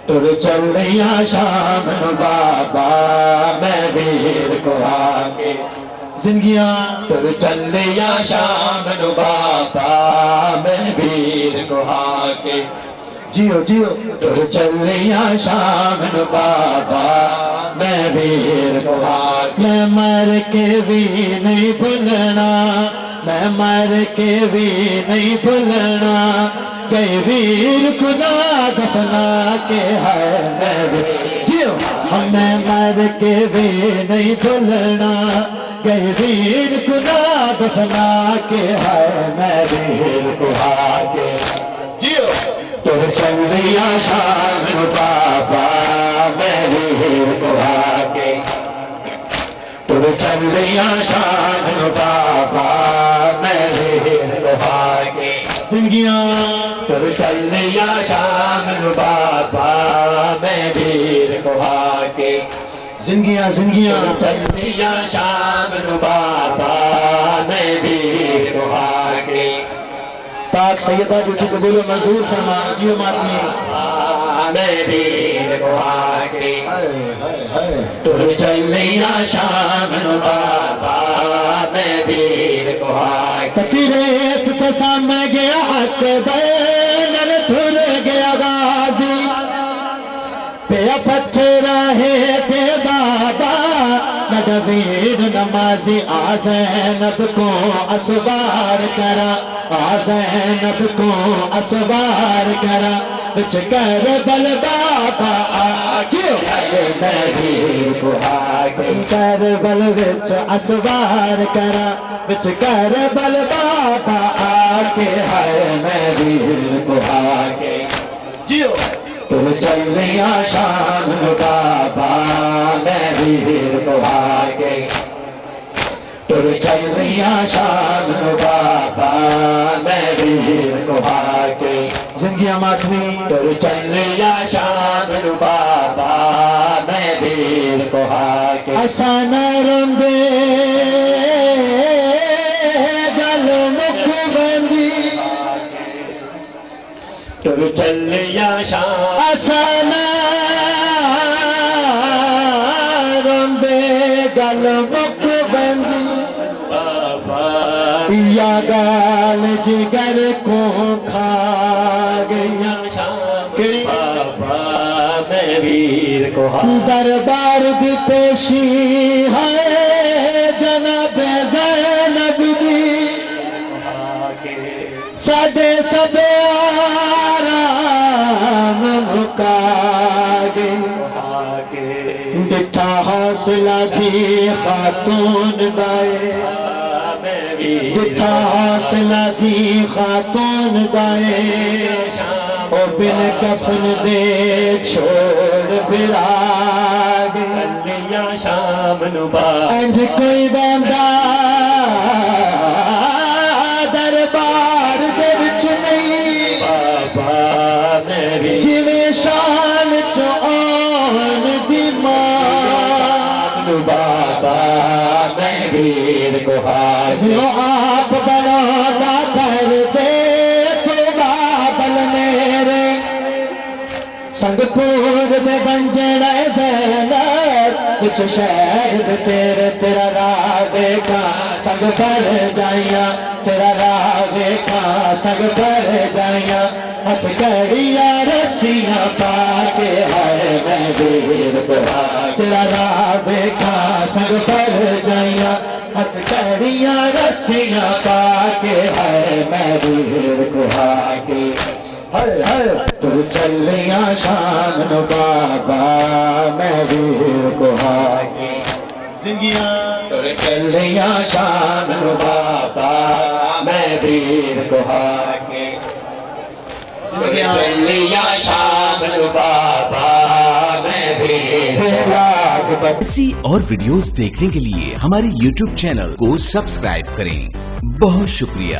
تر چلیا شام نو بابا میں ویر کو آگے زندگیاں تر چلیا شام نو بابا میں ویر کو آگے جیو جیو تر چلیا شام نو بابا میں ویر کو آگے میں مر کے بھی نہیں بھولنا میں مر کے بھی نہیں بھولنا گئے ویر خدا دفنا کے ہے میں ویر جیو میں مر کے بھی نہیں بھولنا گئے ویر خدا دفنا کے ہے میں ویر کو آگے جیو تر چلیا شام نو بابا میں ویر کو آگے تر چلیا شام نو بابا میں ویر کو آگے زندگیاں تر چلیا شام نو بابا میں ویر کو آگے زندگیاں زندگیاں چلیا شام نو بابا میں ویر کو آگے پاک سیدہ جھوٹی قبول و منظور فرما جیو ماتمی میں ویر کو آگے تر چلیا شام نو بابا میں ویر کو آگے تکریت تسام گیا حق بینر تھر گیا غازی پیا پتھر ہے تے بابا نگویر نمازی آزینب کو اسوار کرا آزینب کو اسوار کرا بچ کربل بابا آکیو میں ویر کو آگے کربل بچ اسوار کرا بچ کربل بابا آکے ہے میں ویر کو آگے جیو تر چلیا شام نو بابا میں ویر کو آگے تر چلیا شام نو بابا میں ویر کو آگے زندگیاں ماتمی تر چلیا شام نو بابا میں ویر کو آگے آسان رندے گل مکھ بندی تر چلیا شام آسان رندے گل مکھ بندی یا گال جگر کو کھا گیا شام بابا میں ویر کو دربار دی پیشی ہے جناب زینب دی سادے سبے آرام مکا گئے ڈٹھا حوصلہ دی خاتون دائے ڈٹھا حوصلہ دی خاتون دائے او بن کفن دے چھوڑ براگ چلیا شام نو بابا انج کوئی بندہ دربار دے وچ نہیں بابا میری جویں شان چ آن دی مان نو بابا میں ویر کو حاضر آپ بنانا کر دے تو بابل میرے سنگ پور دے بنجڑ زینب کچھ شہد تیرے تیرا راہ دیکھا سنگ پر جائیاں تیرا راہ دیکھا سنگ پر جائیاں ہتھ کڑیاں رسیاں پا کے ہے میں ویر کو تیرا راہ دیکھا سنگ پر جائیاں ہتھ کڑیاں رسیاں پا کے ہے میں ویر کو آگے تر چلیا شام نو بابا میں ویر کو آگے زندگیاں تر چلیا شام نو بابا میں ویر کو آگے چلیا شام نو بابا میں ویر کو آگے ایسی اور ویڈیوز دیکھنے کے لیے ہمارے YouTube چینل کو سبسکرائب کریں۔ بہت شکریہ۔